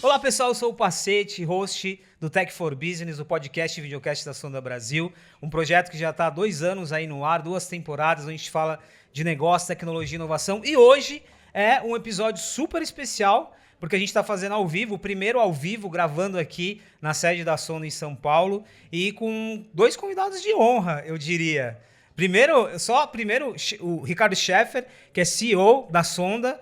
Olá pessoal, eu sou o Pacete, host do Tech for Business, o podcast e videocast da Sonda Brasil, um projeto que já está há 2 anos aí no ar, 2 temporadas, onde a gente fala de negócio, tecnologia e inovação. E hoje é um episódio super especial, porque a gente está fazendo ao vivo, o primeiro ao vivo, gravando aqui na sede da Sonda em São Paulo, e com 2 convidados de honra, eu diria. Primeiro, o Ricardo Scheffer, que é CEO da Sonda.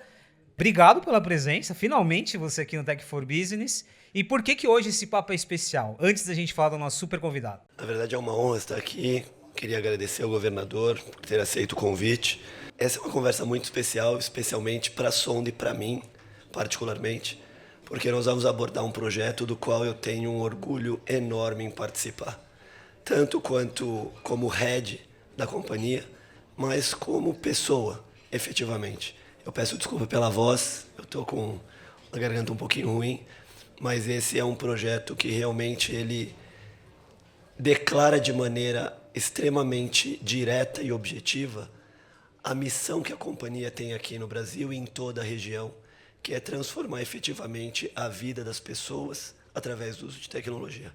Obrigado pela presença, finalmente você aqui no Tech for Business. E por que hoje esse papo é especial? Antes da gente falar do nosso super convidado. Na verdade é uma honra estar aqui. Queria agradecer ao governador por ter aceito o convite. Essa é uma conversa muito especial, especialmente para a Sonda e para mim, particularmente, porque nós vamos abordar um projeto do qual eu tenho um orgulho enorme em participar. Tanto quanto como head da companhia, mas como pessoa, efetivamente. Eu peço desculpa pela voz, eu estou com a garganta um pouquinho ruim, mas esse é um projeto que realmente ele declara de maneira extremamente direta e objetiva a missão que a companhia tem aqui no Brasil e em toda a região, que é transformar efetivamente a vida das pessoas através do uso de tecnologia.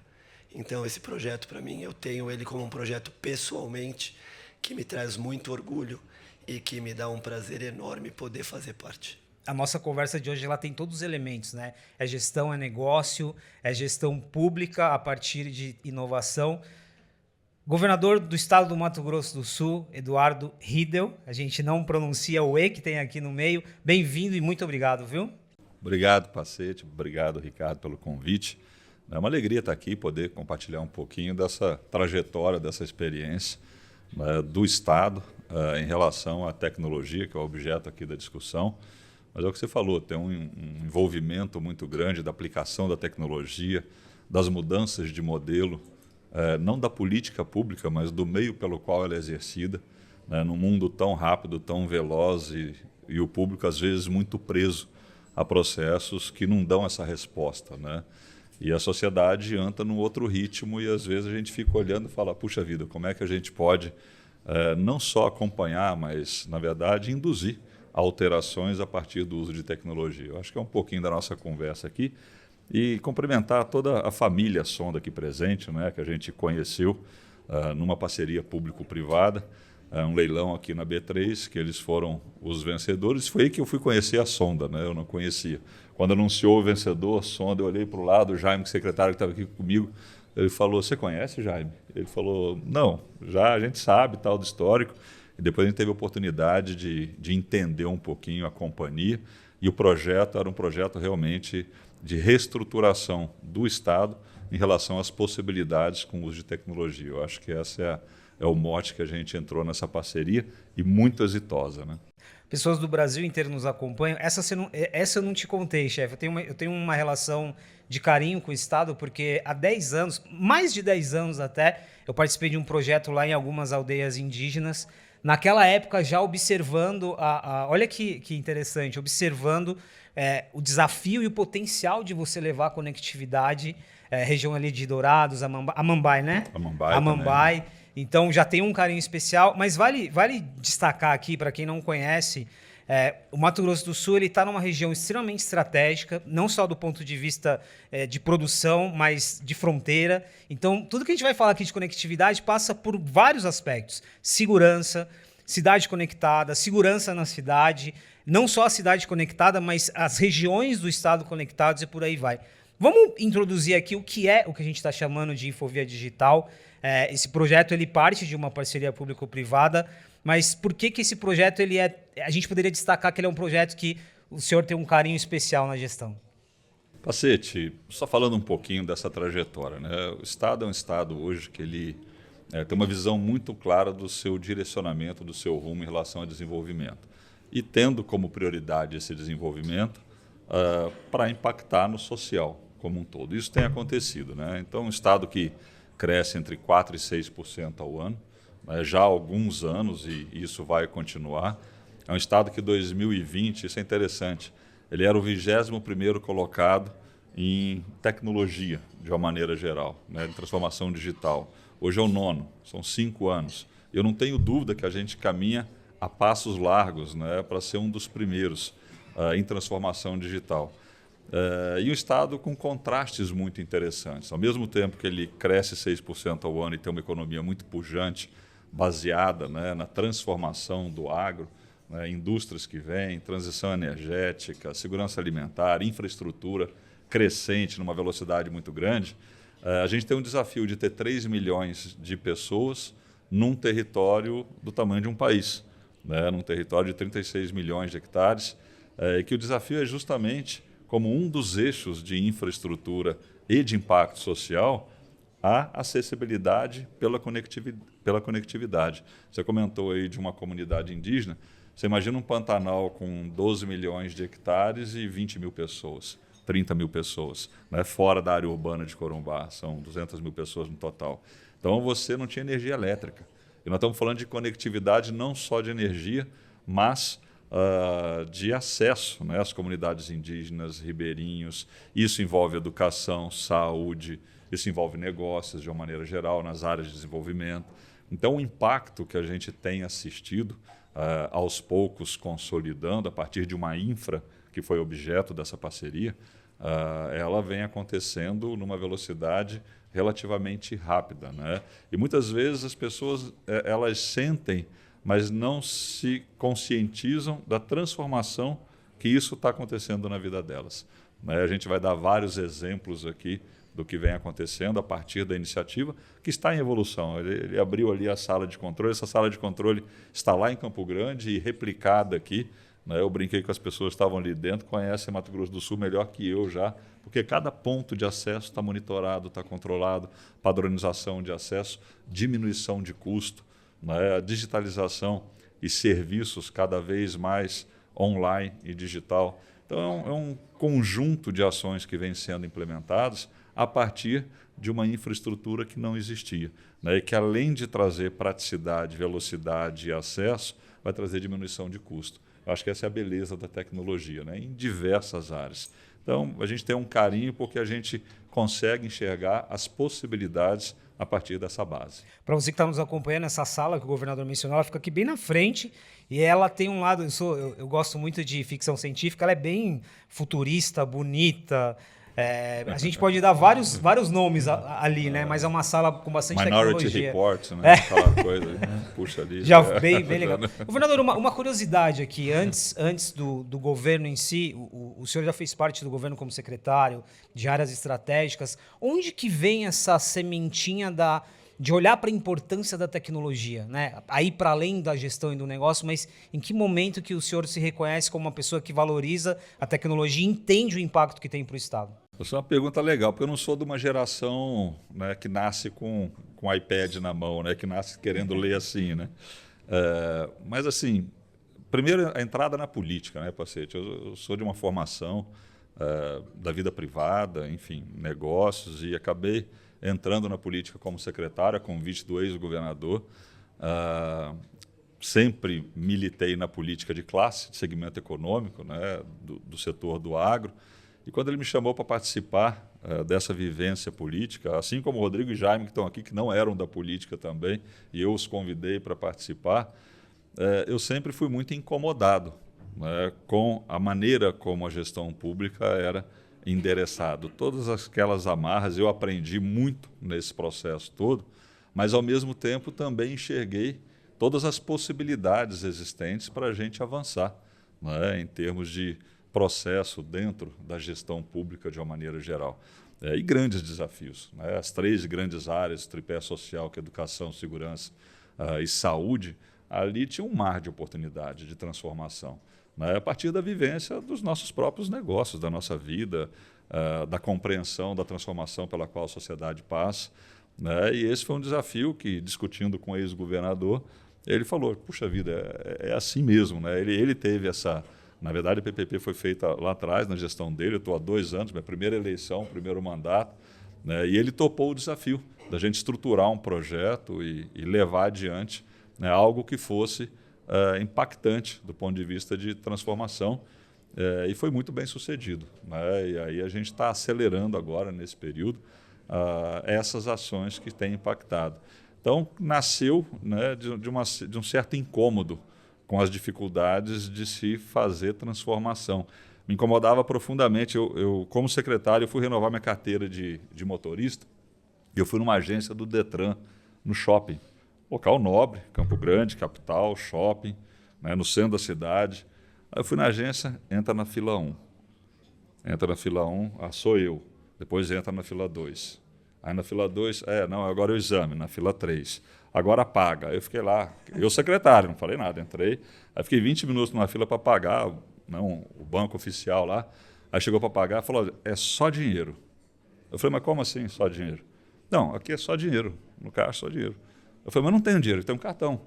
Então, esse projeto, para mim, eu tenho ele como um projeto pessoalmente que me traz muito orgulho e que me dá um prazer enorme poder fazer parte. A nossa conversa de hoje ela tem todos os elementos, né? É gestão, é negócio, é gestão pública a partir de inovação. Governador do estado do Mato Grosso do Sul, Eduardo Riedel. A gente não pronuncia o E que tem aqui no meio. Bem-vindo e muito obrigado, viu? Obrigado, Pacete. Obrigado, Ricardo, pelo convite. É uma alegria estar aqui e poder compartilhar um pouquinho dessa trajetória, dessa experiência do Estado em relação à tecnologia, que é o objeto aqui da discussão. Mas é o que você falou, tem um envolvimento muito grande da aplicação da tecnologia, das mudanças de modelo, não da política pública, mas do meio pelo qual ela é exercida, num mundo tão rápido, tão veloz e o público, às vezes, muito preso a processos que não dão essa resposta, né? E a sociedade anda num outro ritmo e, às vezes, a gente fica olhando e fala, puxa vida, como é que a gente pode não só acompanhar, mas, na verdade, induzir alterações a partir do uso de tecnologia. Eu acho que é um pouquinho da nossa conversa aqui. E cumprimentar toda a família Sonda aqui presente, né, que a gente conheceu numa parceria público-privada, um leilão aqui na B3, que eles foram os vencedores. Foi aí que eu fui conhecer a Sonda, né, eu não conhecia. Quando anunciou o vencedor, a Sonda, eu olhei para o lado, o Jaime, secretário que estava aqui comigo, ele falou, você conhece, Jaime? Ele falou, não, já a gente sabe tal do histórico. E depois a gente teve a oportunidade de entender um pouquinho a companhia. E o projeto era um projeto realmente de reestruturação do Estado em relação às possibilidades com o uso de tecnologia. Eu acho que esse é o mote que a gente entrou nessa parceria e muito exitosa, né? Pessoas do Brasil inteiro nos acompanham. Essa eu não te contei, chefe. Eu tenho uma relação de carinho com o Estado, porque há 10 anos, mais de 10 anos até, eu participei de um projeto lá em algumas aldeias indígenas. Naquela época, já observando, olha que interessante, observando o desafio e o potencial de você levar a conectividade, região ali de Dourados, Amambai, né? Amambai. Então, já tem um carinho especial, mas vale destacar aqui, para quem não conhece, o Mato Grosso do Sul está numa região extremamente estratégica, não só do ponto de vista de produção, mas de fronteira. Então, tudo que a gente vai falar aqui de conectividade passa por vários aspectos. Segurança, cidade conectada, segurança na cidade, não só a cidade conectada, mas as regiões do estado conectadas e por aí vai. Vamos introduzir aqui o que a gente está chamando de Infovia Digital. Esse projeto ele parte de uma parceria público-privada, mas por que esse projeto a gente poderia destacar que ele é um projeto que o senhor tem um carinho especial na gestão? Pacete, só falando um pouquinho dessa trajetória, né? O Estado é um Estado hoje que ele tem uma visão muito clara do seu direcionamento, do seu rumo em relação ao desenvolvimento. E tendo como prioridade esse desenvolvimento para impactar no social como um todo. Isso tem acontecido, né? Então, um Estado que cresce entre 4% e 6% ao ano, já há alguns anos, e isso vai continuar. É um Estado que em 2020, isso é interessante, ele era o 21º colocado em tecnologia, de uma maneira geral, né, em transformação digital. Hoje é o 9º, são 5 anos. Eu não tenho dúvida que a gente caminha a passos largos, né, para ser um dos primeiros em transformação digital. E um Estado com contrastes muito interessantes. Ao mesmo tempo que ele cresce 6% ao ano e tem uma economia muito pujante, baseada, né, na transformação do agro, né, indústrias que vêm, transição energética, segurança alimentar, infraestrutura crescente numa velocidade muito grande, a gente tem um desafio de ter 3 milhões de pessoas num território do tamanho de um país, né, num território de 36 milhões de hectares, e que o desafio é justamente como um dos eixos de infraestrutura e de impacto social, a acessibilidade pela conectividade. Você comentou aí de uma comunidade indígena, você imagina um Pantanal com 12 milhões de hectares e 20 mil pessoas, 30 mil pessoas, né? Fora da área urbana de Corumbá, são 200 mil pessoas no total. Então você não tinha energia elétrica. E nós estamos falando de conectividade não só de energia, mas de acesso, né, às comunidades indígenas, ribeirinhos. Isso envolve educação, saúde, isso envolve negócios de uma maneira geral, nas áreas de desenvolvimento. Então, o impacto que a gente tem assistido, aos poucos consolidando, a partir de uma infra que foi objeto dessa parceria, ela vem acontecendo numa velocidade relativamente rápida, né? E muitas vezes as pessoas elas sentem, mas não se conscientizam da transformação que isso está acontecendo na vida delas, né? A gente vai dar vários exemplos aqui do que vem acontecendo a partir da iniciativa, que está em evolução. Ele abriu ali a sala de controle, essa sala de controle está lá em Campo Grande e replicada aqui, né? Eu brinquei que as pessoas que estavam ali dentro, conhecem Mato Grosso do Sul melhor que eu já, porque cada ponto de acesso está monitorado, está controlado, padronização de acesso, diminuição de custo, né? A digitalização e serviços cada vez mais online e digital. Então, é um conjunto de ações que vem sendo implementados a partir de uma infraestrutura que não existia, né? E que, além de trazer praticidade, velocidade e acesso, vai trazer diminuição de custo. Eu acho que essa é a beleza da tecnologia, né? Em diversas áreas. Então, a gente tem um carinho porque a gente consegue enxergar as possibilidades a partir dessa base. Para você que está nos acompanhando, essa sala que o governador mencionou, ela fica aqui bem na frente e ela tem um lado, eu gosto muito de ficção científica, ela é bem futurista, bonita. A gente pode dar vários nomes ali, né? Mas é uma sala com bastante Minority tecnologia. Report, né? Aquela coisa, puxa ali. Já bem legal. Governador, uma curiosidade aqui. Antes do governo em si, o senhor já fez parte do governo como secretário de áreas estratégicas. Onde que vem essa sementinha de olhar para a importância da tecnologia, né? Aí para além da gestão e do negócio, mas em que momento que o senhor se reconhece como uma pessoa que valoriza a tecnologia e entende o impacto que tem para o Estado? Essa é uma pergunta legal, porque eu não sou de uma geração, né, que nasce com o iPad na mão, né, que nasce querendo ler assim, né? Mas assim, primeiro a entrada na política, né, Pacete? Eu sou de uma formação da vida privada, enfim, negócios, e acabei entrando na política como secretário, a convite do ex-governador. Sempre militei na política de classe, de segmento econômico, né, do setor do agro. E quando ele me chamou para participar dessa vivência política, assim como o Rodrigo e Jaime, que estão aqui, que não eram da política também, e eu os convidei para participar, eu sempre fui muito incomodado, né, com a maneira como a gestão pública era endereçada. Todas aquelas amarras eu aprendi muito nesse processo todo, mas ao mesmo tempo também enxerguei todas as possibilidades existentes para a gente avançar, né, em termos de processo dentro da gestão pública de uma maneira geral. E grandes desafios, né? As 3 grandes áreas, tripé social, que é educação, segurança e saúde, ali tinha um mar de oportunidade de transformação, né? A partir da vivência dos nossos próprios negócios, da nossa vida, da compreensão da transformação pela qual a sociedade passa, né? E esse foi um desafio que, discutindo com o ex-governador, ele falou, puxa vida, é assim mesmo, né? Ele teve essa... Na verdade, a PPP foi feita lá atrás, na gestão dele. Eu estou há 2 anos, minha primeira eleição, primeiro mandato, né? E ele topou o desafio da gente estruturar um projeto e levar adiante, né, algo que fosse impactante do ponto de vista de transformação. E foi muito bem sucedido, né? E aí a gente está acelerando agora, nesse período, essas ações que têm impactado. Então, nasceu, né, de um certo incômodo com as dificuldades de se fazer transformação. me incomodava profundamente. Como secretário, eu fui renovar minha carteira de motorista e eu fui numa agência do Detran, no shopping. Local nobre, Campo Grande, capital, shopping, né, no centro da cidade. Aí eu fui na agência, entra na fila 1. Entra na fila 1, sou eu. Depois entra na fila 2. Aí na fila 2, não, agora é o exame, na fila 3. Agora paga. Aí eu fiquei lá, eu secretário, não falei nada, entrei. Aí fiquei 20 minutos numa fila para pagar, não, o banco oficial lá. Aí chegou para pagar e falou, é só dinheiro. Eu falei, mas como assim só dinheiro? Não, aqui é só dinheiro, no caixa só dinheiro. Eu falei, mas não tenho dinheiro, tem um cartão.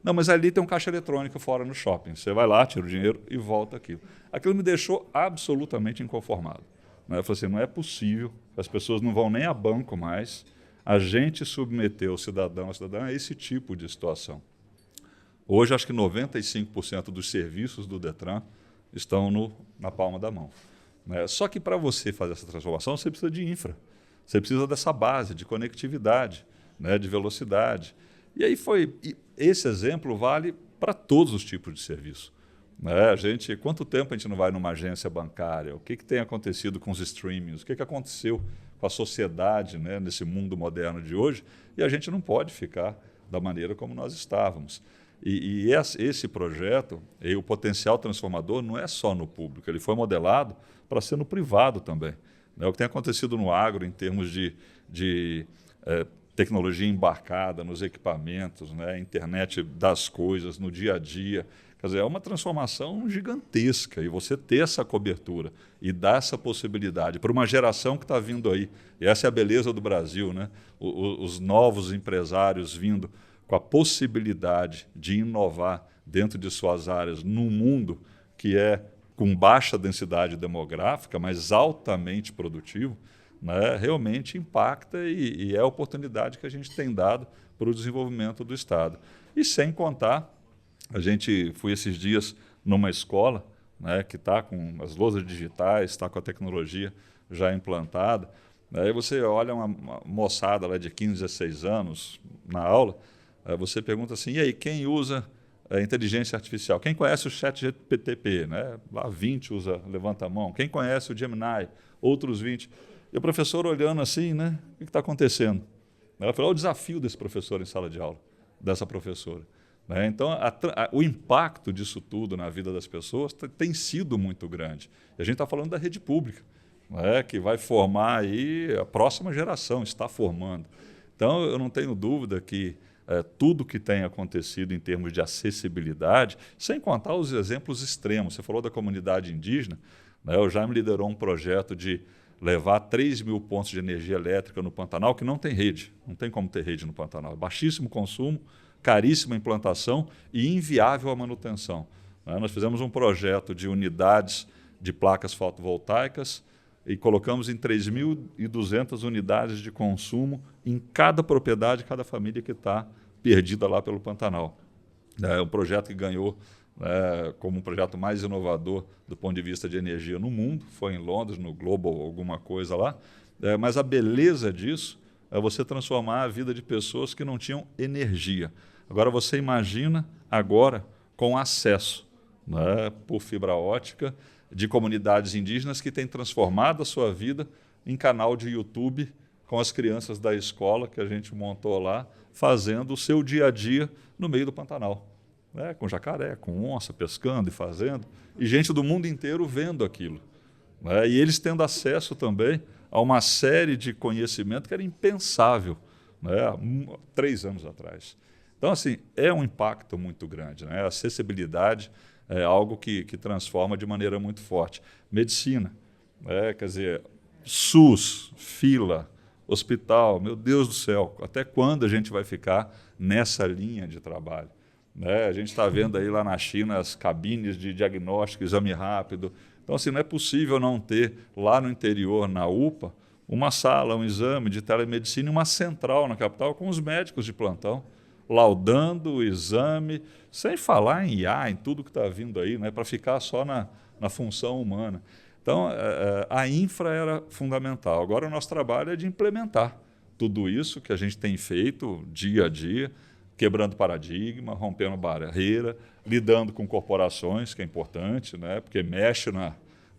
Não, mas ali tem um caixa eletrônico fora no shopping. Você vai lá, tira o dinheiro e volta aquilo. Aquilo me deixou absolutamente inconformado. Eu falei assim, não é possível, as pessoas não vão nem a banco mais, a gente submeteu o cidadão, a cidadã a esse tipo de situação. Hoje, acho que 95% dos serviços do Detran estão na palma da mão. Só que para você fazer essa transformação, você precisa de infra, você precisa dessa base de conectividade, de velocidade. E aí esse exemplo vale para todos os tipos de serviço. Quanto tempo a gente não vai numa agência bancária? O que tem acontecido com os streamings? O que aconteceu com a sociedade, nesse mundo moderno de hoje? E a gente não pode ficar da maneira como nós estávamos. E esse projeto, o potencial transformador, não é só no público, ele foi modelado para ser no privado também. O que tem acontecido no agro em termos de tecnologia embarcada nos equipamentos, internet das coisas, no dia a dia. Quer dizer, é uma transformação gigantesca e você ter essa cobertura e dar essa possibilidade para uma geração que está vindo aí. E essa é a beleza do Brasil, os novos empresários vindo com a possibilidade de inovar dentro de suas áreas num mundo que é com baixa densidade demográfica, mas altamente produtivo, realmente impacta e é a oportunidade que a gente tem dado para o desenvolvimento do Estado. E sem contar, fui esses dias numa escola que está com as lousas digitais, está com a tecnologia já implantada. Aí você olha uma moçada lá de 15, 16 anos na aula, você pergunta assim, e aí, quem usa inteligência artificial? Quem conhece o ChatGPT? Lá 20 levanta a mão. Quem conhece o Gemini? Outros 20. E o professor olhando assim, o que está acontecendo? Ela falou, olha o desafio desse professor em sala de aula, dessa professora. Então, o impacto disso tudo na vida das pessoas tem sido muito grande. E a gente está falando da rede pública, que vai formar aí a próxima geração, está formando. Então, eu não tenho dúvida que tudo que tem acontecido em termos de acessibilidade, sem contar os exemplos extremos. Você falou da comunidade indígena, o Jaime liderou um projeto de levar 3.000 pontos de energia elétrica no Pantanal, que não tem rede, não tem como ter rede no Pantanal. Baixíssimo consumo, caríssima implantação e inviável a manutenção. Nós fizemos um projeto de unidades de placas fotovoltaicas e colocamos em 3.200 unidades de consumo em cada propriedade, cada família que está perdida lá pelo Pantanal. É um projeto que ganhou como um projeto mais inovador do ponto de vista de energia no mundo, foi em Londres, no Global, alguma coisa lá. Mas a beleza disso é você transformar a vida de pessoas que não tinham energia. Agora você imagina agora com acesso por fibra ótica de comunidades indígenas que têm transformado a sua vida em canal de YouTube com as crianças da escola que a gente montou lá, fazendo o seu dia a dia no meio do Pantanal. Com jacaré, com onça, pescando e fazendo, e gente do mundo inteiro vendo aquilo. E eles tendo acesso também a uma série de conhecimento que era impensável há 3 anos atrás. Então, assim, é um impacto muito grande. A acessibilidade é algo que transforma de maneira muito forte. Medicina, quer dizer, SUS, fila, hospital, meu Deus do céu, até quando a gente vai ficar nessa linha de trabalho? A gente está vendo aí lá na China as cabines de diagnóstico, exame rápido. Então, assim, não é possível não ter lá no interior, na UPA, uma sala, um exame de telemedicina e uma central na capital com os médicos de plantão, laudando o exame, sem falar em IA, em tudo que está vindo aí, para ficar só na função humana. Então, a infra era fundamental. Agora, o nosso trabalho é de implementar tudo isso que a gente tem feito dia a dia, quebrando paradigma, rompendo barreira, lidando com corporações, que é importante, porque mexe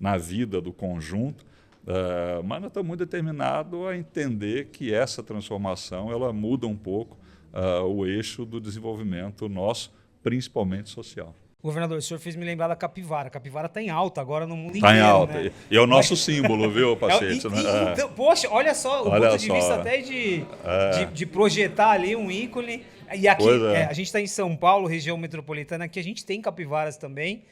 na vida do conjunto, mas nós estamos muito determinados a entender que essa transformação ela muda um pouco o eixo do desenvolvimento nosso, principalmente social. Governador, o senhor fez me lembrar da capivara. A capivara está em alta agora no mundo inteiro. Está em alta. Né? E é o nosso símbolo, viu, Pacete? Então, poxa, olha só, o ponto de vista até de projetar ali um ícone. E aqui, a gente está em São Paulo, região metropolitana, aqui a gente tem capivaras também.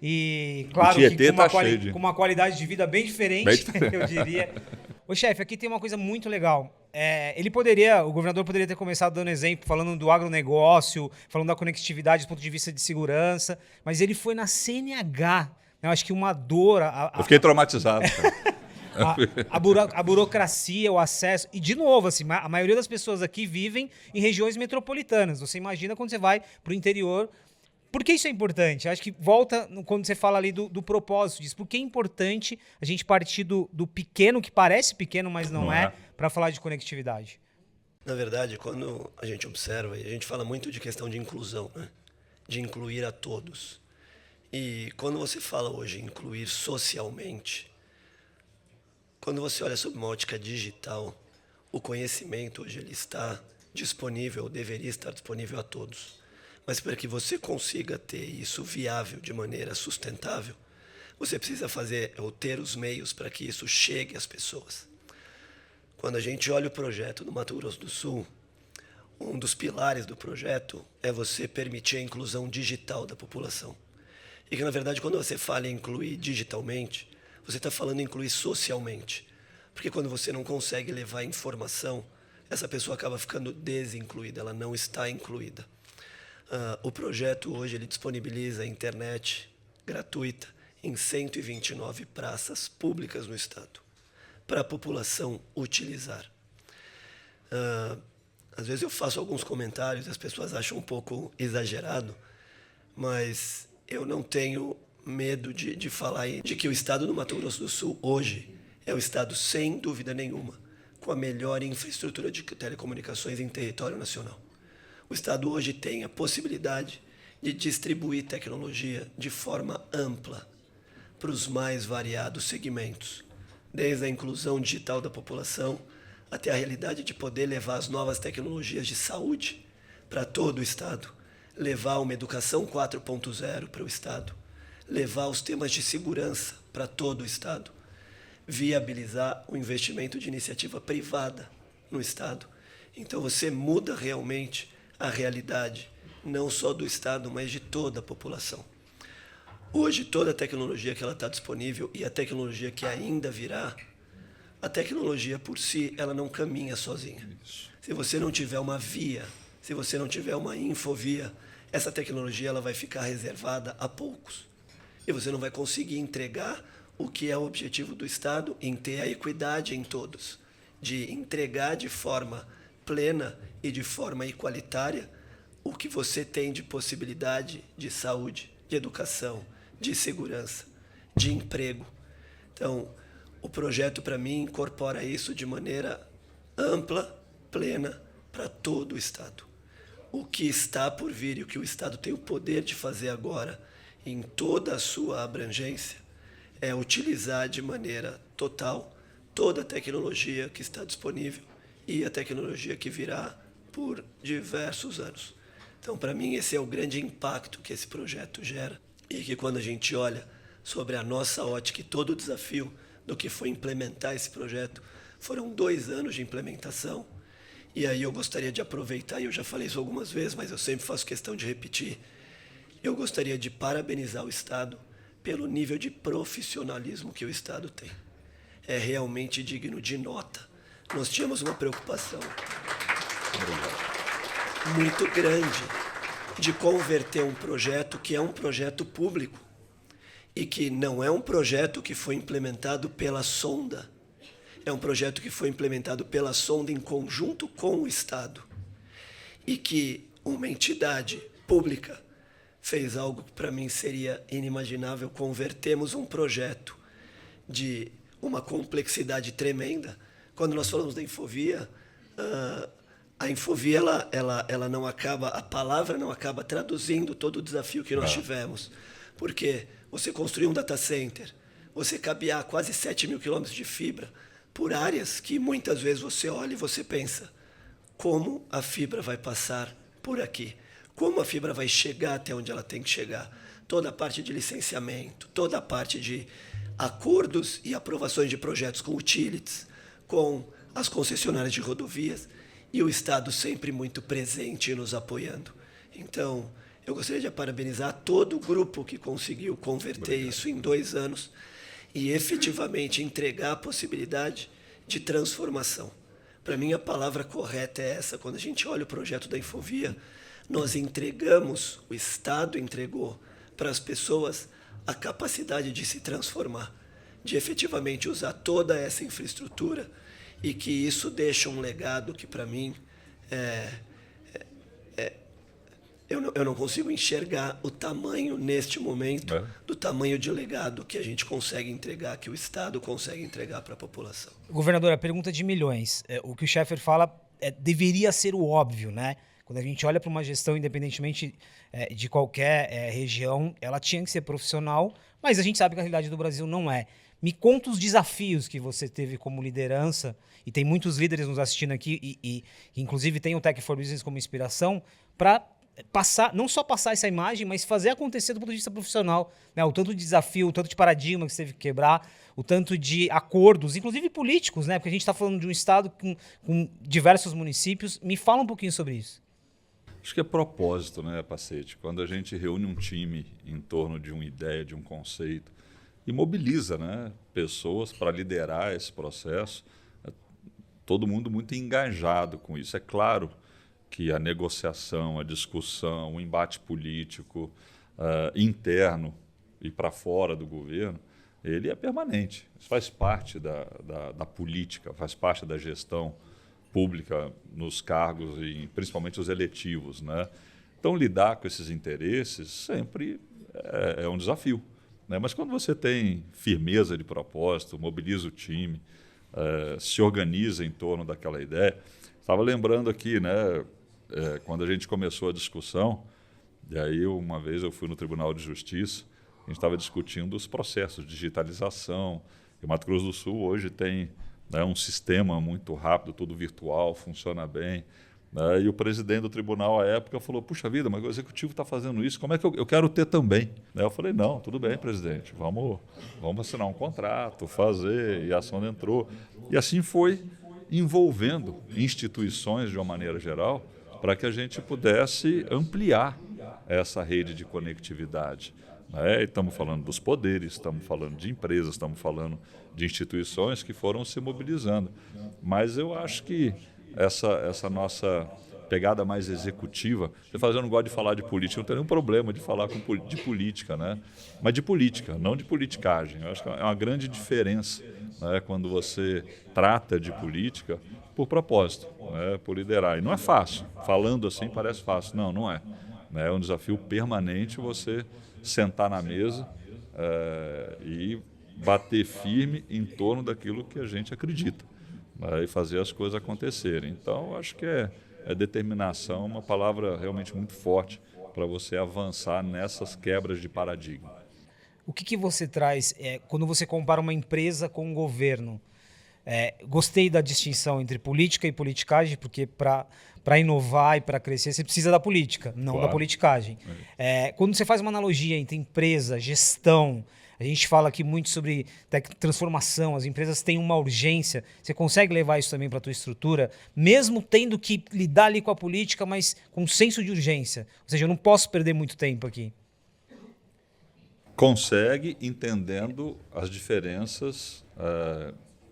E, claro, que com uma qualidade de vida bem diferente, eu diria. Ô, chefe, aqui tem uma coisa muito legal. O governador poderia ter começado dando exemplo, falando do agronegócio, falando da conectividade do ponto de vista de segurança, mas ele foi na CNH. Eu acho que uma dor... Eu fiquei traumatizado, cara. A burocracia, o acesso... E, de novo, assim, a maioria das pessoas aqui vivem em regiões metropolitanas. Você imagina quando você vai para o interior... Por que isso é importante? Acho que volta quando você fala ali do propósito disso. Por que é importante a gente partir do pequeno, que parece pequeno, mas não é, para falar de conectividade? Na verdade, quando a gente observa, e a gente fala muito de questão de inclusão, né? De incluir a todos. E quando você fala hoje em incluir socialmente, quando você olha sob uma ótica digital, o conhecimento hoje ele está disponível, deveria estar disponível a todos. Mas para que você consiga ter isso viável de maneira sustentável, você precisa fazer ou ter os meios para que isso chegue às pessoas. Quando a gente olha o projeto do Mato Grosso do Sul, um dos pilares do projeto é você permitir a inclusão digital da população. E que, na verdade, quando você fala em incluir digitalmente, você está falando em incluir socialmente. Porque quando você não consegue levar informação, essa pessoa acaba ficando desincluída, ela não está incluída. O projeto hoje ele disponibiliza a internet gratuita em 129 praças públicas no estado, para a população utilizar. Às vezes eu faço alguns comentários, as pessoas acham um pouco exagerado, mas eu não tenho medo de falar de que o estado do Mato Grosso do Sul hoje é o estado, sem dúvida nenhuma, com a melhor infraestrutura de telecomunicações em território nacional. O estado hoje tem a possibilidade de distribuir tecnologia de forma ampla para os mais variados segmentos, desde a inclusão digital da população até a realidade de poder levar as novas tecnologias de saúde para todo o estado, levar uma educação 4.0 para o estado, levar os temas de segurança para todo o estado, viabilizar o investimento de iniciativa privada no estado. Então você muda realmente a realidade, não só do estado, mas de toda a população. Hoje, toda a tecnologia que ela está disponível e a tecnologia que ainda virá, a tecnologia por si, ela não caminha sozinha. Se você não tiver uma via, se você não tiver uma infovia, essa tecnologia ela vai ficar reservada a poucos. E você não vai conseguir entregar o que é o objetivo do Estado, em ter a equidade em todos, de entregar de forma plena e de forma igualitária o que você tem de possibilidade de saúde, de educação, de segurança, de emprego. Então, o projeto, para mim, incorpora isso de maneira ampla, plena, para todo o Estado. O que está por vir e o que o Estado tem o poder de fazer agora, em toda a sua abrangência, é utilizar de maneira total toda a tecnologia que está disponível e a tecnologia que virá por diversos anos. Então, para mim, esse é o grande impacto que esse projeto gera. E que quando a gente olha sobre a nossa ótica e todo o desafio do que foi implementar esse projeto, foram 2 anos de implementação. E aí eu gostaria de aproveitar, e eu já falei isso algumas vezes, mas eu sempre faço questão de repetir, eu gostaria de parabenizar o Estado pelo nível de profissionalismo que o Estado tem. É realmente digno de nota. Nós tínhamos uma preocupação muito grande de converter um projeto que é um projeto público e que não é um projeto que foi implementado pela Sonda. É um projeto que foi implementado pela Sonda em conjunto com o Estado e que uma entidade pública fez algo que para mim seria inimaginável. Convertemos um projeto de uma complexidade tremenda. Quando nós falamos da infovia, a infovia ela não acaba, a palavra não acaba traduzindo todo o desafio que nós tivemos. Porque você construir um data center, você cabear quase 7 mil quilômetros de fibra por áreas que muitas vezes você olha e você pensa, como a fibra vai passar por aqui? Como a fibra vai chegar até onde ela tem que chegar? Toda a parte de licenciamento, toda a parte de acordos e aprovações de projetos com utilities, com as concessionárias de rodovias, e o Estado sempre muito presente e nos apoiando. Então, eu gostaria de parabenizar todo o grupo que conseguiu converter isso em 2 anos e efetivamente entregar a possibilidade de transformação. Para mim, a palavra correta é essa. Quando a gente olha o projeto da Infovia, nós entregamos, o Estado entregou para as pessoas a capacidade de se transformar, de efetivamente usar toda essa infraestrutura e que isso deixa um legado que, para mim, eu não consigo enxergar o tamanho, neste momento, do tamanho de legado que a gente consegue entregar, que o Estado consegue entregar para a população. Governador, a pergunta de milhões. O que o Scheffer fala deveria ser o óbvio, né? Quando a gente olha para uma gestão, independentemente de qualquer região, ela tinha que ser profissional, mas a gente sabe que a realidade do Brasil não é. Me conta os desafios que você teve como liderança, e tem muitos líderes nos assistindo aqui, e inclusive tem o Tech for Business como inspiração, para passar, não só passar essa imagem, mas fazer acontecer do ponto de vista profissional, né? O tanto de desafio, o tanto de paradigma que você teve que quebrar, o tanto de acordos, inclusive políticos, né? Porque a gente está falando de um estado com diversos municípios. Me fala um pouquinho sobre isso. Acho que é propósito, né, Pacete? Quando a gente reúne um time em torno de uma ideia, de um conceito, e mobiliza, né, pessoas para liderar esse processo, todo mundo muito engajado com isso. É claro que a negociação, a discussão, o embate político interno e para fora do governo, ele é permanente. Isso faz parte da política, faz parte da gestão pública nos cargos, e principalmente os eletivos, né? Então, lidar com esses interesses sempre é um desafio, né? Mas quando você tem firmeza de propósito, mobiliza o time, se organiza em torno daquela ideia. Estava lembrando aqui, né, quando a gente começou a discussão, e aí uma vez eu fui no Tribunal de Justiça, a gente estava discutindo os processos de digitalização, e o Mato Grosso do Sul hoje tem, né, um sistema muito rápido, tudo virtual, funciona bem. Né? E o presidente do tribunal, à época, falou, puxa vida, mas o executivo está fazendo isso, como é que eu quero ter também? Né? Eu falei, não, tudo bem, presidente, vamos assinar um contrato, fazer, e a ação entrou. E assim foi envolvendo instituições, de uma maneira geral, para que a gente pudesse ampliar essa rede de conectividade. Né? Estamos falando dos poderes, estamos falando de empresas, estamos falando de instituições que foram se mobilizando. Mas eu acho que essa nossa pegada mais executiva, eu não gosto de falar de política, não tenho nenhum problema de falar de política, né? Mas de política, não de politicagem. Eu acho que é uma grande diferença, né, quando você trata de política por propósito, né, por liderar. E não é fácil. Falando assim parece fácil. Não, não é. É um desafio permanente você sentar na mesa e bater firme em torno daquilo que a gente acredita, né, e fazer as coisas acontecerem. Então, acho que é determinação, uma palavra realmente muito forte para você avançar nessas quebras de paradigma. O que você traz quando você compara uma empresa com um governo? Gostei da distinção entre política e politicagem, porque para inovar e para crescer você precisa da política, não da politicagem. Quando você faz uma analogia entre empresa, gestão, a gente fala aqui muito sobre transformação, as empresas têm uma urgência, você consegue levar isso também para a tua estrutura, mesmo tendo que lidar ali com a política, mas com senso de urgência. Ou seja, eu não posso perder muito tempo aqui. Consegue, entendendo as diferenças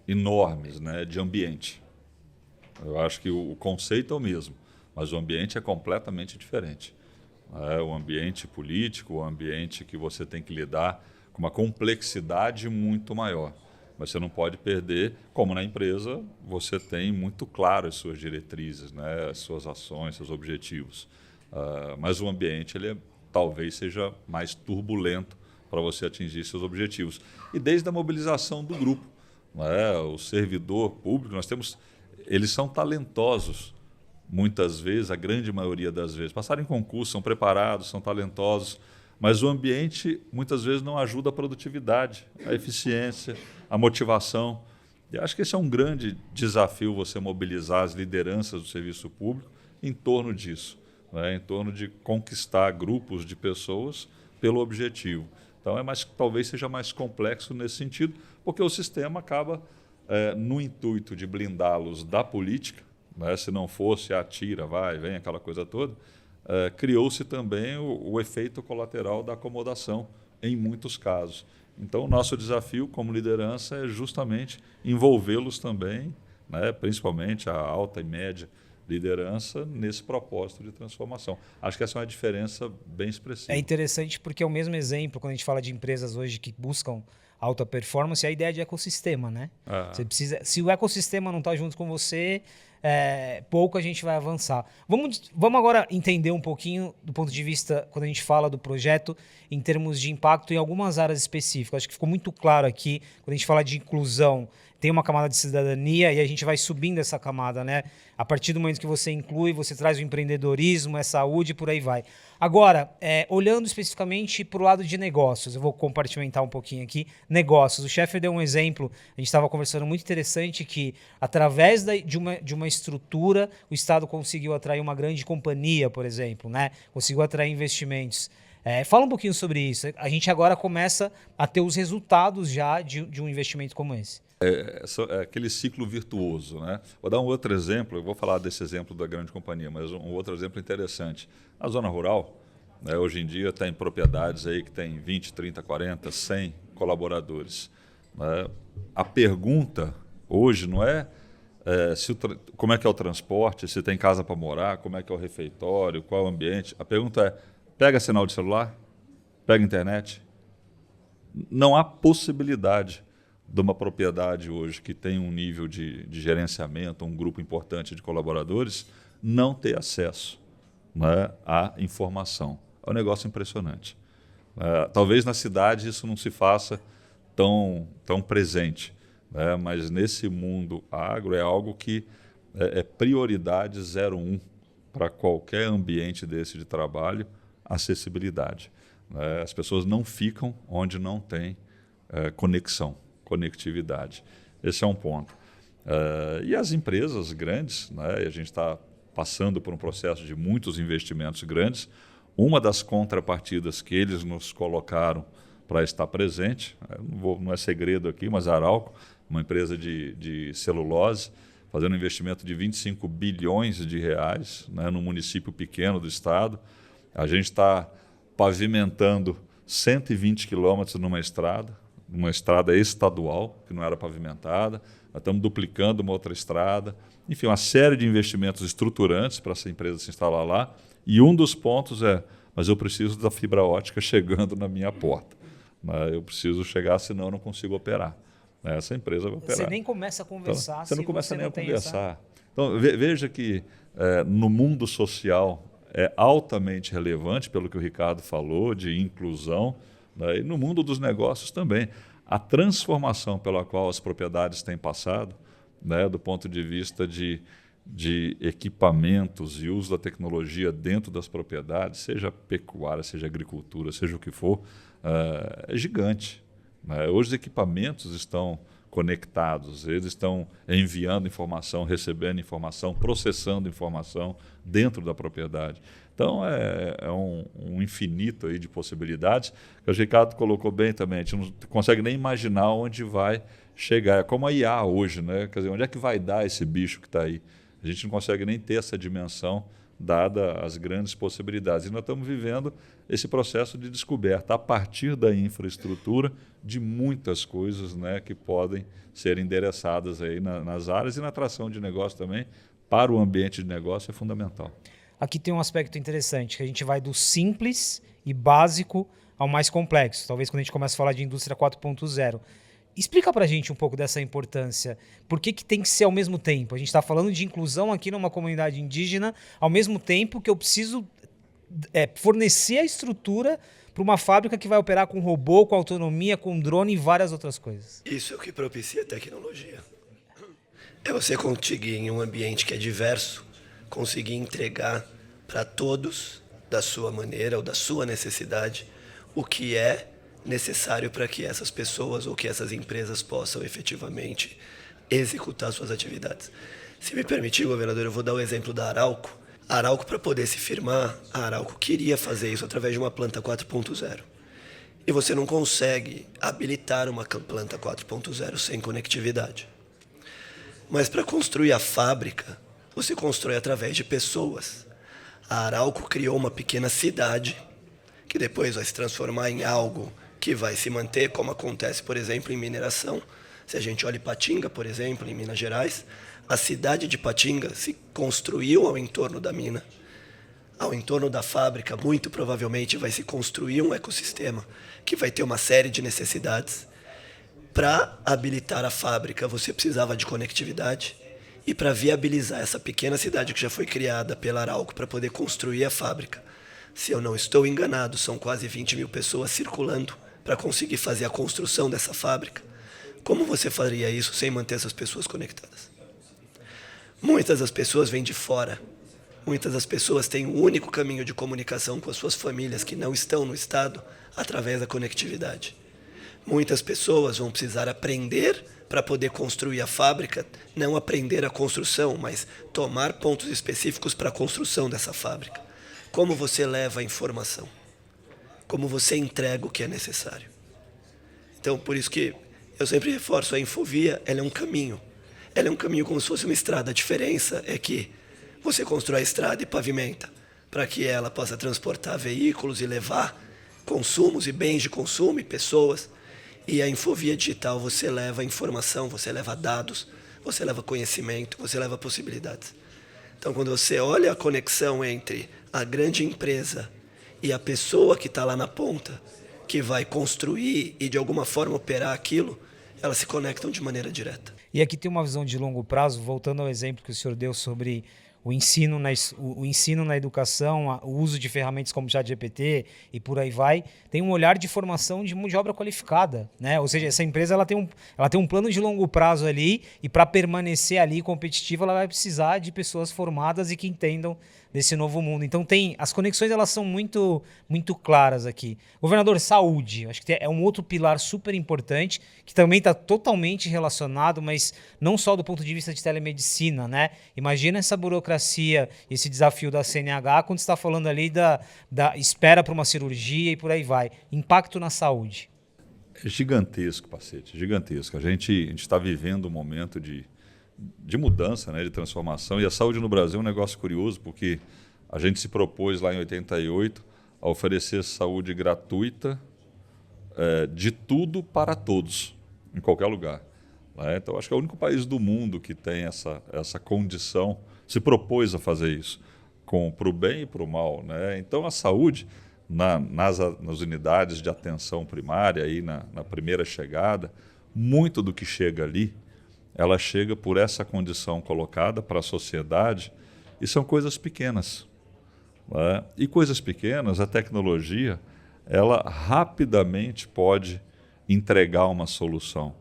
enormes, né, de ambiente. Eu acho que o conceito é o mesmo, mas o ambiente é completamente diferente. O ambiente político, o ambiente que você tem que lidar com uma complexidade muito maior. Mas você não pode perder, como na empresa, você tem muito claro as suas diretrizes, né, as suas ações, seus objetivos. Mas o ambiente talvez seja mais turbulento para você atingir seus objetivos. E desde a mobilização do grupo, né, o servidor público, eles são talentosos, muitas vezes, a grande maioria das vezes. Passaram em concurso, são preparados, são talentosos, Mas o ambiente, muitas vezes, não ajuda a produtividade, a eficiência, a motivação. E acho que esse é um grande desafio, você mobilizar as lideranças do serviço público em torno disso, né? Em torno de conquistar grupos de pessoas pelo objetivo. Então, talvez seja mais complexo nesse sentido, porque o sistema acaba, no intuito de blindá-los da política, né? Se não fosse, atira, vai, vem, aquela coisa toda, criou-se também o efeito colateral da acomodação, em muitos casos. Então, o nosso desafio como liderança é justamente envolvê-los também, né? Principalmente a alta e média liderança, nesse propósito de transformação. Acho que essa é uma diferença bem expressiva. É interessante porque é o mesmo exemplo, quando a gente fala de empresas hoje que buscam alta performance, é a ideia de ecossistema, né? Você precisa, se o ecossistema não está junto com você, pouco a gente vai avançar. Vamos agora entender um pouquinho do ponto de vista, quando a gente fala do projeto, em termos de impacto em algumas áreas específicas. Acho que ficou muito claro aqui, quando a gente fala de inclusão, tem uma camada de cidadania e a gente vai subindo essa camada, né? A partir do momento que você inclui, você traz o empreendedorismo, é saúde, por aí vai. Agora, olhando especificamente para o lado de negócios, eu vou compartimentar um pouquinho aqui. Negócios, o chefe deu um exemplo, a gente estava conversando, muito interessante, que através de uma estrutura, o Estado conseguiu atrair uma grande companhia, por exemplo, né? Conseguiu atrair investimentos. Fala um pouquinho sobre isso. A gente agora começa a ter os resultados já de um investimento como esse. É aquele ciclo virtuoso, né? Vou dar um outro exemplo, eu vou falar desse exemplo da grande companhia, mas um outro exemplo interessante. A zona rural, né, hoje em dia tem propriedades aí que tem 20, 30, 40, 100 colaboradores. Né? A pergunta hoje não é, como é que é o transporte, se tem casa para morar, como é que é o refeitório, qual é o ambiente. A pergunta é, pega sinal de celular? Pega internet? Não há possibilidade de uma propriedade hoje que tem um nível de gerenciamento, um grupo importante de colaboradores, não ter acesso, né, à informação. É um negócio impressionante. Talvez na cidade isso não se faça tão presente, né, mas nesse mundo agro é algo que é prioridade 01 para qualquer ambiente desse de trabalho, acessibilidade. Né? As pessoas não ficam onde não tem conectividade. Esse é um ponto. E as empresas grandes, né, a gente está passando por um processo de muitos investimentos grandes. Uma das contrapartidas que eles nos colocaram para estar presente, não é segredo aqui, mas a Arauco, uma empresa de celulose, fazendo um investimento de 25 bilhões de reais, né, num município pequeno do estado. A gente está pavimentando 120 quilômetros numa estrada estadual, que não era pavimentada. Nós estamos duplicando uma outra estrada. Enfim, uma série de investimentos estruturantes para essa empresa se instalar lá. E um dos pontos mas eu preciso da fibra ótica chegando na minha porta. Eu preciso chegar, senão eu não consigo operar. Essa empresa vai operar. Você nem começa a conversar. Então, você não começa nem a conversar. Essa... Então, veja que no mundo social é altamente relevante, pelo que o Ricardo falou, de inclusão, né? E no mundo dos negócios também. A transformação pela qual as propriedades têm passado, né, do ponto de vista de equipamentos e uso da tecnologia dentro das propriedades, seja pecuária, seja agricultura, seja o que for, é gigante. Né? Hoje os equipamentos estão conectados, eles estão enviando informação, recebendo informação, processando informação dentro da propriedade. Então, é um infinito aí de possibilidades, que o Ricardo colocou bem também, a gente não consegue nem imaginar onde vai chegar. É como a IA hoje, né? Quer dizer, onde é que vai dar esse bicho que está aí? A gente não consegue nem ter essa dimensão, dada as grandes possibilidades. E nós estamos vivendo esse processo de descoberta, a partir da infraestrutura, de muitas coisas, né, que podem ser endereçadas aí nas áreas, e na atração de negócio também, para o ambiente de negócio, é fundamental. Aqui tem um aspecto interessante, que a gente vai do simples e básico ao mais complexo. Talvez quando a gente comece a falar de indústria 4.0. Explica pra gente um pouco dessa importância. Por que tem que ser ao mesmo tempo? A gente está falando de inclusão aqui numa comunidade indígena, ao mesmo tempo que eu preciso fornecer a estrutura para uma fábrica que vai operar com robô, com autonomia, com drone e várias outras coisas. Isso é o que propicia a tecnologia. É você conseguir, em um ambiente que é diverso, conseguir entregar para todos, da sua maneira ou da sua necessidade, o que é necessário para que essas pessoas ou que essas empresas possam efetivamente executar suas atividades. Se me permitir, governador, eu vou dar o exemplo da Arauco. A Arauco, para poder se firmar, a Arauco queria fazer isso através de uma planta 4.0. E você não consegue habilitar uma planta 4.0 sem conectividade. Mas para construir a fábrica, você constrói através de pessoas. A Arauco criou uma pequena cidade, que depois vai se transformar em algo que vai se manter, como acontece, por exemplo, em mineração. Se a gente olha Ipatinga, por exemplo, em Minas Gerais, a cidade de Ipatinga se construiu ao entorno da mina. Ao entorno da fábrica, muito provavelmente vai se construir um ecossistema que vai ter uma série de necessidades. Para habilitar a fábrica, você precisava de conectividade. E para viabilizar essa pequena cidade que já foi criada pela Arauco para poder construir a fábrica, se eu não estou enganado, são quase 20 mil pessoas circulando para conseguir fazer a construção dessa fábrica. Como você faria isso sem manter essas pessoas conectadas? Muitas das pessoas vêm de fora. Muitas das pessoas têm um único caminho de comunicação com as suas famílias que não estão no estado através da conectividade. Muitas pessoas vão precisar aprender para poder construir a fábrica, não aprender a construção, mas tomar pontos específicos para a construção dessa fábrica. Como você leva a informação? Como você entrega o que é necessário? Então, por isso que eu sempre reforço, a Infovia, ela é um caminho. Ela é um caminho como se fosse uma estrada. A diferença é que você constrói a estrada e pavimenta para que ela possa transportar veículos e levar consumos e bens de consumo e pessoas. E a Infovia digital, você leva informação, você leva dados, você leva conhecimento, você leva possibilidades. Então, quando você olha a conexão entre a grande empresa e a pessoa que está lá na ponta, que vai construir e de alguma forma operar aquilo, elas se conectam de maneira direta. E aqui tem uma visão de longo prazo, voltando ao exemplo que o senhor deu sobre o ensino na educação, o uso de ferramentas como o ChatGPT e por aí vai, tem um olhar de formação de mão de obra qualificada, né? Ou seja, essa empresa ela tem um plano de longo prazo ali e para permanecer ali competitiva ela vai precisar de pessoas formadas e que entendam desse novo mundo. Então as conexões elas são muito, muito claras aqui. Governador, saúde, acho que é um outro pilar super importante que também está totalmente relacionado, mas não só do ponto de vista de telemedicina, né? Imagina essa burocracia, esse desafio da CNH quando está falando ali da espera para uma cirurgia e por aí vai. Impacto na saúde. É gigantesco, Pacete, gigantesco. A gente está vivendo um momento de mudança, né, de transformação. E a saúde no Brasil é um negócio curioso, porque a gente se propôs lá em 88 a oferecer saúde gratuita de tudo para todos, em qualquer lugar. Né? Então, acho que é o único país do mundo que tem essa condição, se propôs a fazer isso, para o bem e para o mal. Né? Então, a saúde, nas unidades de atenção primária, aí na primeira chegada, muito do que chega ali, ela chega por essa condição colocada para a sociedade e são coisas pequenas. Né? E coisas pequenas, a tecnologia, ela rapidamente pode entregar uma solução.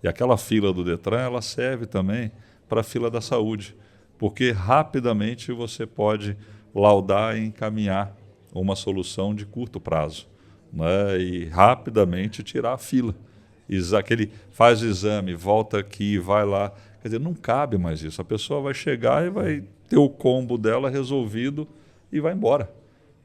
E aquela fila do Detran, ela serve também para a fila da saúde, porque rapidamente você pode laudar e encaminhar uma solução de curto prazo, né? E rapidamente tirar a fila. Aquele faz o exame, volta aqui, vai lá. Quer dizer, não cabe mais isso. A pessoa vai chegar e vai ter o combo dela resolvido e vai embora.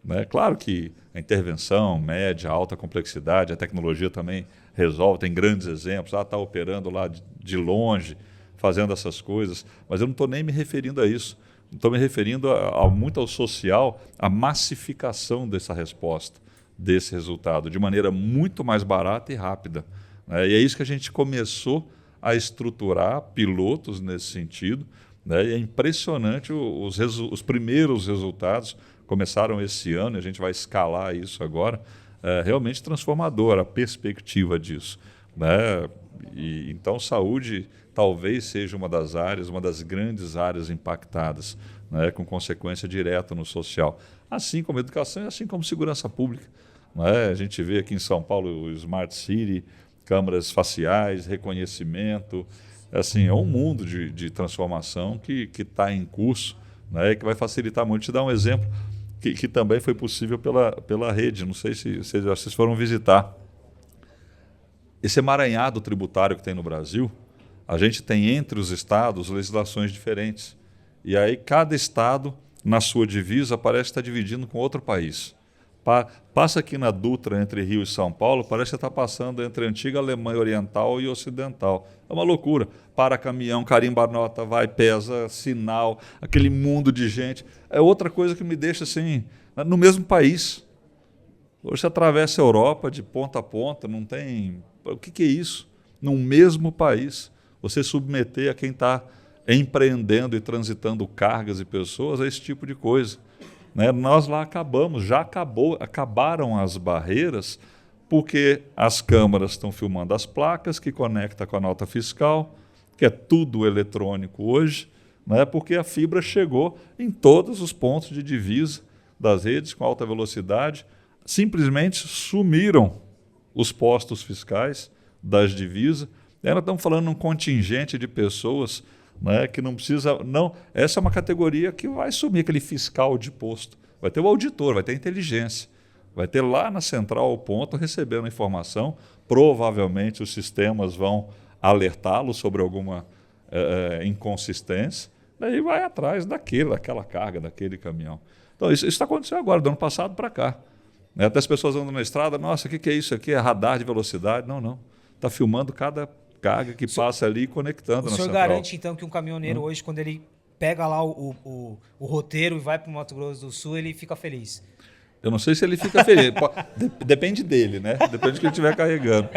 Né? Claro que a intervenção média, alta complexidade, a tecnologia também resolve, tem grandes exemplos. Está operando lá de longe, fazendo essas coisas. Mas eu não estou nem me referindo a isso. Estou me referindo muito ao social, a massificação dessa resposta, desse resultado, de maneira muito mais barata e rápida. E é isso que a gente começou a estruturar pilotos nesse sentido. Né? E é impressionante os primeiros resultados começaram esse ano, e a gente vai escalar isso agora. É realmente transformadora a perspectiva disso. Né? Então, saúde talvez seja uma das áreas, uma das grandes áreas impactadas, né? Com consequência direta no social. Assim como educação e assim como segurança pública. Né? A gente vê aqui em São Paulo o Smart City, câmeras faciais, reconhecimento. Assim, é um mundo de transformação que está em curso, né, e que vai facilitar muito. Te dar um exemplo que também foi possível pela rede. Não sei se vocês foram visitar. Esse emaranhado tributário que tem no Brasil, a gente tem entre os estados legislações diferentes. E aí cada estado, na sua divisa, parece estar dividindo com outro país. Passa aqui na Dutra, entre Rio e São Paulo, parece que está passando entre a antiga Alemanha Oriental e Ocidental. É uma loucura. Para caminhão, carimba a nota, vai, pesa, sinal, aquele mundo de gente. É outra coisa que me deixa assim, no mesmo país. Hoje você atravessa a Europa de ponta a ponta, não tem... O que é isso? Num mesmo país, você submeter a quem está empreendendo e transitando cargas e pessoas a esse tipo de coisa. Né? Nós lá acabaram as barreiras, porque as câmaras estão filmando as placas que conectam com a nota fiscal, que é tudo eletrônico hoje, né? Porque a fibra chegou em todos os pontos de divisa das redes com alta velocidade, simplesmente sumiram os postos fiscais das divisas. Nós estamos falando de um contingente de pessoas, né, que não precisa... Não, essa é uma categoria que vai sumir, aquele fiscal de posto. Vai ter o auditor, vai ter a inteligência. Vai ter lá na central o ponto recebendo a informação. Provavelmente os sistemas vão alertá-lo sobre alguma inconsistência. Daí vai atrás daquela carga, daquele caminhão. Então isso está acontecendo agora, do ano passado para cá. Até as pessoas andam na estrada, nossa, o que é isso aqui? É radar de velocidade? Não. Está filmando cada carga que passa ali e conectando na central. O senhor garante, então, que um caminhoneiro hoje, quando ele pega lá o roteiro e vai para o Mato Grosso do Sul, ele fica feliz? Eu não sei se ele fica feliz. Depende dele, né? Depende do que ele estiver carregando.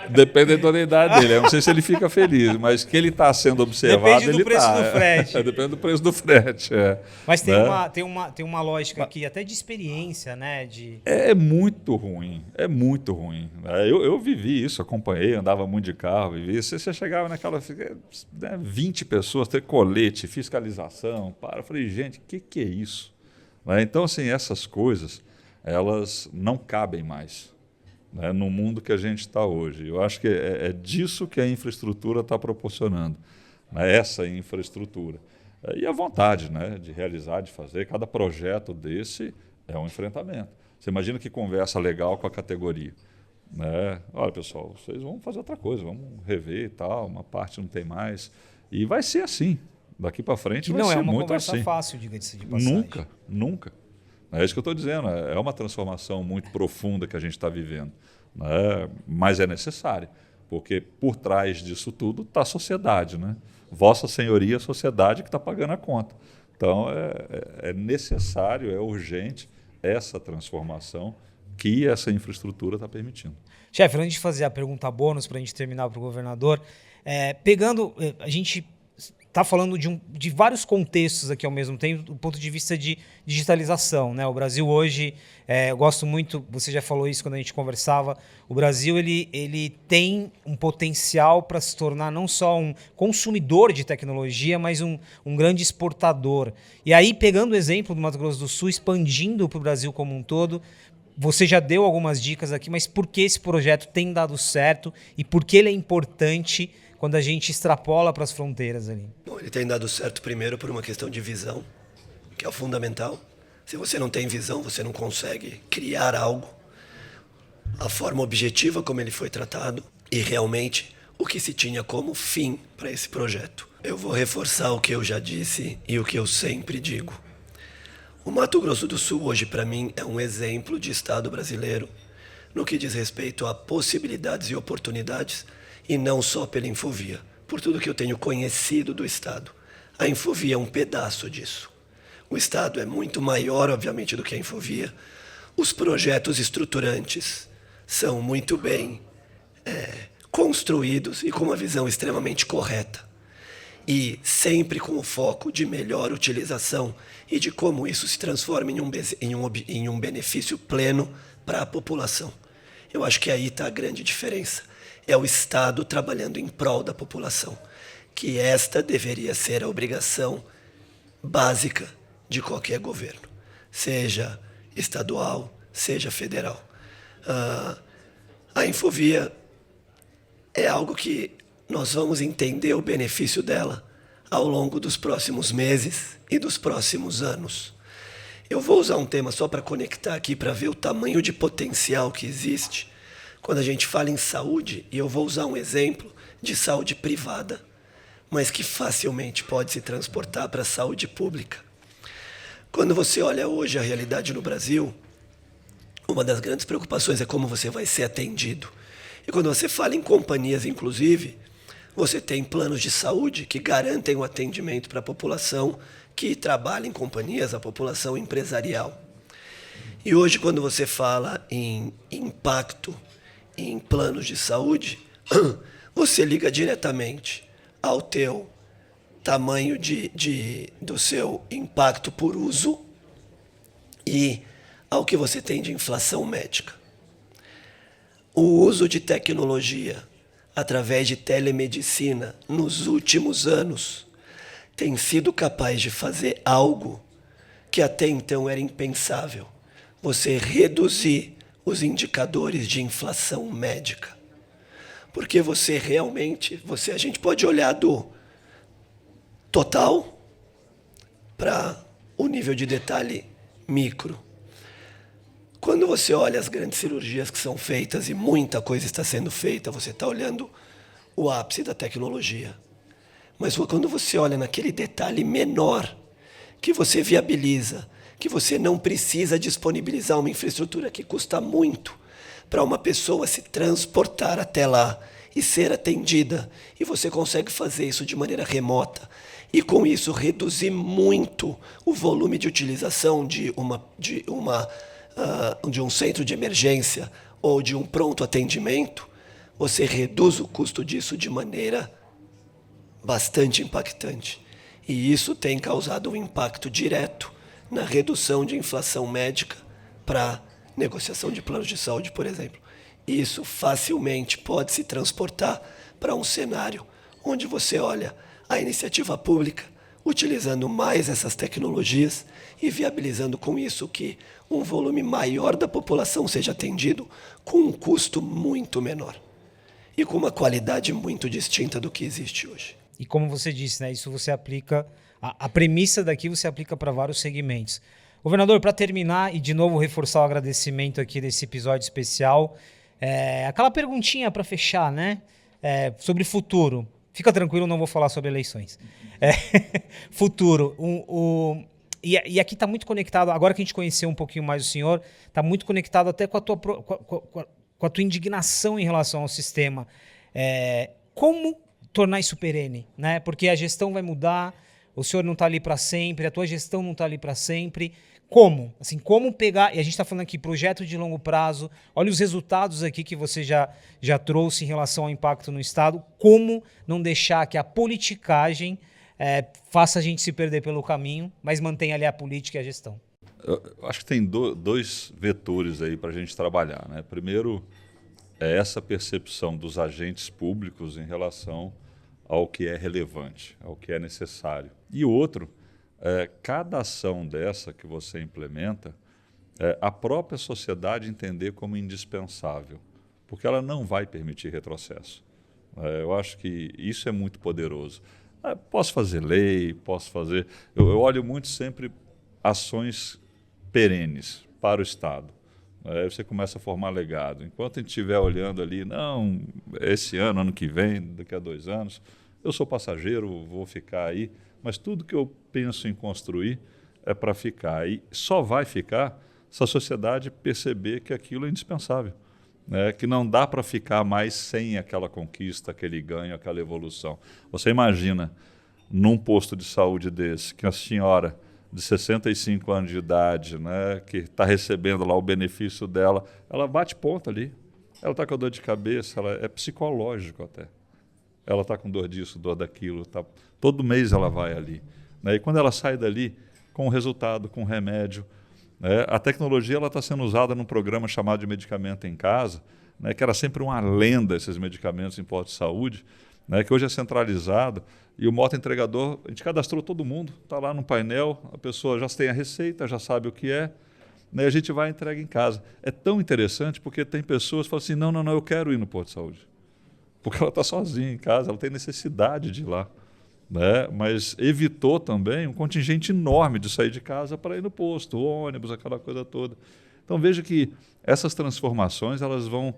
Depende da idoneidade dele. Eu não sei se ele fica feliz, mas que ele está sendo observado, ele está. Depende do preço do frete. Depende do preço do frete. Mas tem uma lógica aqui, até de experiência, né? É muito ruim. É muito ruim. Eu vivi isso, acompanhei, andava muito de carro, vivi. Você chegava naquela... 20 pessoas, ter colete, fiscalização. Eu falei, gente, o que é isso? Então, assim, essas coisas, elas não cabem mais, né, no mundo que a gente está hoje. Eu acho que é disso que a infraestrutura está proporcionando, né, essa infraestrutura. E a vontade, né, de realizar, de fazer. Cada projeto desse é um enfrentamento. Você imagina que conversa legal com a categoria. Né? Olha, pessoal, vocês vão fazer outra coisa, vamos rever e tal, uma parte não tem mais. E vai ser assim. Daqui para frente vai ser muito assim. Não é uma conversa fácil, diga-se de passagem. Nunca. É isso que eu estou dizendo. É uma transformação muito profunda que a gente está vivendo. Né? Mas é necessário, porque por trás disso tudo está a sociedade. Né? Vossa Senhoria, a sociedade que está pagando a conta. Então, é necessário, é urgente essa transformação que essa infraestrutura está permitindo. Chefe, antes de fazer a pergunta bônus para a gente terminar para o governador, a gente... está falando de vários contextos aqui ao mesmo tempo, do ponto de vista de digitalização, né? O Brasil hoje, eu gosto muito, você já falou isso quando a gente conversava, o Brasil ele tem um potencial para se tornar não só um consumidor de tecnologia, mas um grande exportador. E aí, pegando o exemplo do Mato Grosso do Sul, expandindo para o Brasil como um todo, você já deu algumas dicas aqui, mas por que esse projeto tem dado certo e por que ele é importante quando a gente extrapola para as fronteiras ali? Bom, ele tem dado certo primeiro por uma questão de visão, que é o fundamental. Se você não tem visão, você não consegue criar algo. A forma objetiva como ele foi tratado e realmente o que se tinha como fim para esse projeto. Eu vou reforçar o que eu já disse e o que eu sempre digo. O Mato Grosso do Sul hoje, para mim, é um exemplo de Estado brasileiro no que diz respeito a possibilidades e oportunidades, e não só pela Infovia, por tudo que eu tenho conhecido do Estado. A Infovia é um pedaço disso. O Estado é muito maior, obviamente, do que a Infovia. Os projetos estruturantes são muito bem construídos e com uma visão extremamente correta. E sempre com o foco de melhor utilização e de como isso se transforma em um benefício pleno para a população. Eu acho que aí está a grande diferença. É o Estado trabalhando em prol da população, que esta deveria ser a obrigação básica de qualquer governo, seja estadual, seja federal. A Infovia é algo que nós vamos entender o benefício dela ao longo dos próximos meses e dos próximos anos. Eu vou usar um tema só para conectar aqui, para ver o tamanho de potencial que existe quando a gente fala em saúde, e eu vou usar um exemplo de saúde privada, mas que facilmente pode se transportar para a saúde pública. Quando você olha hoje a realidade no Brasil, uma das grandes preocupações é como você vai ser atendido. E quando você fala em companhias, inclusive, você tem planos de saúde que garantem o atendimento para a população que trabalha em companhias, a população empresarial. E hoje, quando você fala em impacto em planos de saúde, você liga diretamente ao teu tamanho do seu impacto por uso e ao que você tem de inflação médica. O uso de tecnologia através de telemedicina nos últimos anos tem sido capaz de fazer algo que até então era impensável: você reduzir os indicadores de inflação médica. Porque você realmente, a gente pode olhar do total para o nível de detalhe micro. Quando você olha as grandes cirurgias que são feitas e muita coisa está sendo feita, você está olhando o ápice da tecnologia. Mas quando você olha naquele detalhe menor que você viabiliza, que você não precisa disponibilizar uma infraestrutura que custa muito para uma pessoa se transportar até lá e ser atendida, e você consegue fazer isso de maneira remota, e com isso reduzir muito o volume de utilização de um centro de emergência ou de um pronto atendimento, você reduz o custo disso de maneira bastante impactante. E isso tem causado um impacto direto na redução de inflação médica para negociação de planos de saúde, por exemplo. Isso facilmente pode se transportar para um cenário onde você olha a iniciativa pública utilizando mais essas tecnologias e viabilizando com isso que um volume maior da população seja atendido com um custo muito menor e com uma qualidade muito distinta do que existe hoje. E como você disse, né, isso você aplica, a premissa daqui você aplica para vários segmentos. Governador, para terminar e de novo reforçar o agradecimento aqui desse episódio especial, aquela perguntinha para fechar, né, sobre futuro. Fica tranquilo, não vou falar sobre eleições. Futuro. E aqui está muito conectado, agora que a gente conheceu um pouquinho mais o senhor, está muito conectado até com a tua indignação em relação ao sistema. Como tornar isso perene, né? Porque a gestão vai mudar, o senhor não está ali para sempre, a tua gestão não está ali para sempre. Como? Assim, como pegar... E a gente está falando aqui projeto de longo prazo. Olha os resultados aqui que você já trouxe em relação ao impacto no Estado. Como não deixar que a politicagem faça a gente se perder pelo caminho, mas mantenha ali a política e a gestão? Eu acho que tem dois vetores aí para a gente trabalhar, né? Primeiro, é essa percepção dos agentes públicos em relação ao que é relevante, ao que é necessário. E o outro, cada ação dessa que você implementa, a própria sociedade entender como indispensável, porque ela não vai permitir retrocesso. Eu acho que isso é muito poderoso. Posso fazer lei, posso fazer... Eu olho muito sempre ações perenes para o Estado. Aí você começa a formar legado. Enquanto a gente estiver olhando ali, não, esse ano que vem, daqui a 2 anos, eu sou passageiro, vou ficar aí, mas tudo que eu penso em construir é para ficar. E só vai ficar se a sociedade perceber que aquilo é indispensável, né? Que não dá para ficar mais sem aquela conquista, aquele ganho, aquela evolução. Você imagina, num posto de saúde desse, que a senhora de 65 anos de idade, né, que está recebendo lá o benefício dela, ela bate ponto ali. Ela está com dor de cabeça, é psicológico até. Ela está com dor disso, dor daquilo. Todo mês ela vai ali, né? E quando ela sai dali, com o resultado, com o remédio, né, a tecnologia está sendo usada num programa chamado de Medicamento em Casa, né, que era sempre uma lenda, esses medicamentos em posto de saúde, né, que hoje é centralizado. E o moto-entregador, a gente cadastrou todo mundo, está lá no painel, a pessoa já tem a receita, já sabe o que é, né, a gente vai e entrega em casa. É tão interessante porque tem pessoas que falam assim, não, eu quero ir no posto de saúde. Porque ela está sozinha em casa, ela tem necessidade de ir lá. né? Mas evitou também um contingente enorme de sair de casa para ir no posto, ônibus, aquela coisa toda. Então veja que essas transformações elas vão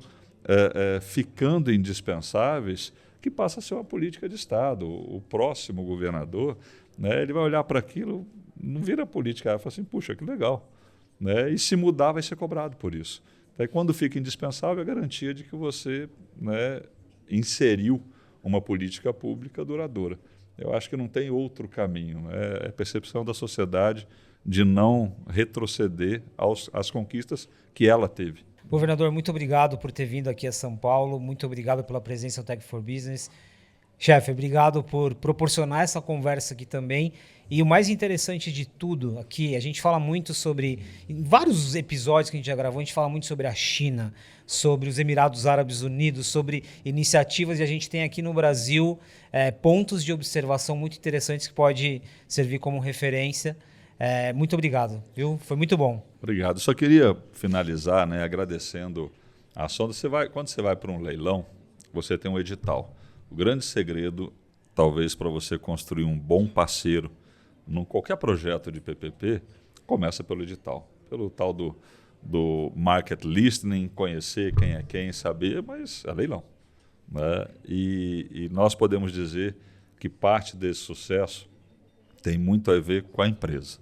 ficando indispensáveis, que passa a ser uma política de Estado. O próximo governador, né, ele vai olhar para aquilo, não vira política, fala assim, puxa, que legal. Né? E se mudar, vai ser cobrado por isso. Então, quando fica indispensável, é a garantia de que você, né, inseriu uma política pública duradoura. Eu acho que não tem outro caminho. É a percepção da sociedade de não retroceder às conquistas que ela teve. Governador, muito obrigado por ter vindo aqui a São Paulo, muito obrigado pela presença no Tech for Business. Chefe, obrigado por proporcionar essa conversa aqui também. E o mais interessante de tudo aqui, a gente fala muito sobre, em vários episódios que a gente já gravou, a gente fala muito sobre a China, sobre os Emirados Árabes Unidos, sobre iniciativas, e a gente tem aqui no Brasil pontos de observação muito interessantes que pode servir como referência. Muito obrigado, viu? Foi muito bom. Obrigado. Só queria finalizar, né, agradecendo a Sonda. Quando você vai para um leilão, você tem um edital. O grande segredo, talvez, para você construir um bom parceiro em qualquer projeto de PPP, começa pelo edital. Pelo tal do market listening, conhecer quem é quem, saber, mas é leilão. Né? E nós podemos dizer que parte desse sucesso tem muito a ver com a empresa.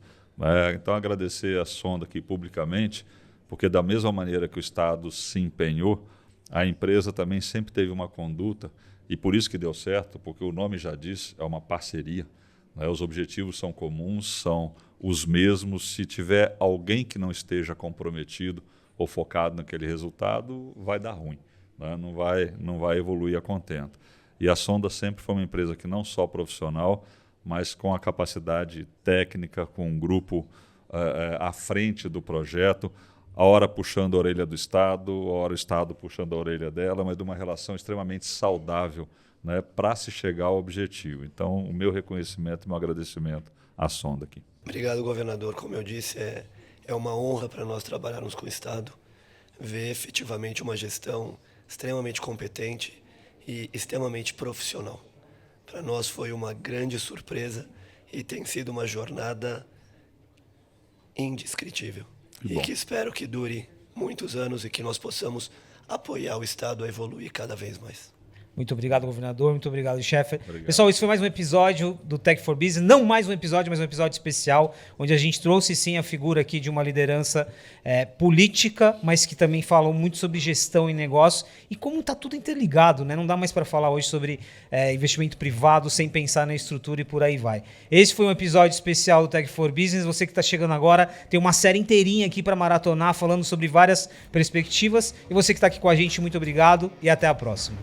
Então, agradecer a Sonda aqui publicamente, porque da mesma maneira que o Estado se empenhou, a empresa também sempre teve uma conduta, e por isso que deu certo, porque o nome já diz, é uma parceria. Os objetivos são comuns, são os mesmos. Se tiver alguém que não esteja comprometido ou focado naquele resultado, vai dar ruim. Não vai evoluir a contento. E a Sonda sempre foi uma empresa que não só profissional, mas com a capacidade técnica, com um grupo à frente do projeto, a hora puxando a orelha do Estado, a hora o Estado puxando a orelha dela, mas de uma relação extremamente saudável, né, para se chegar ao objetivo. Então, o meu reconhecimento e meu agradecimento à Sonda aqui. Obrigado, governador. Como eu disse, é uma honra para nós trabalharmos com o Estado, ver efetivamente uma gestão extremamente competente e extremamente profissional. Para nós foi uma grande surpresa e tem sido uma jornada indescritível. E que espero que dure muitos anos e que nós possamos apoiar o Estado a evoluir cada vez mais. Muito obrigado, governador. Muito obrigado, chefe. Obrigado. Pessoal, esse foi mais um episódio do Tech for Business. Não mais um episódio, mas um episódio especial, onde a gente trouxe sim a figura aqui de uma liderança política, mas que também falam muito sobre gestão e negócio e como está tudo interligado, né? Não dá mais para falar hoje sobre investimento privado sem pensar na estrutura e por aí vai. Esse foi um episódio especial do Tech for Business. Você que está chegando agora, tem uma série inteirinha aqui para maratonar, falando sobre várias perspectivas. E você que está aqui com a gente, muito obrigado e até a próxima.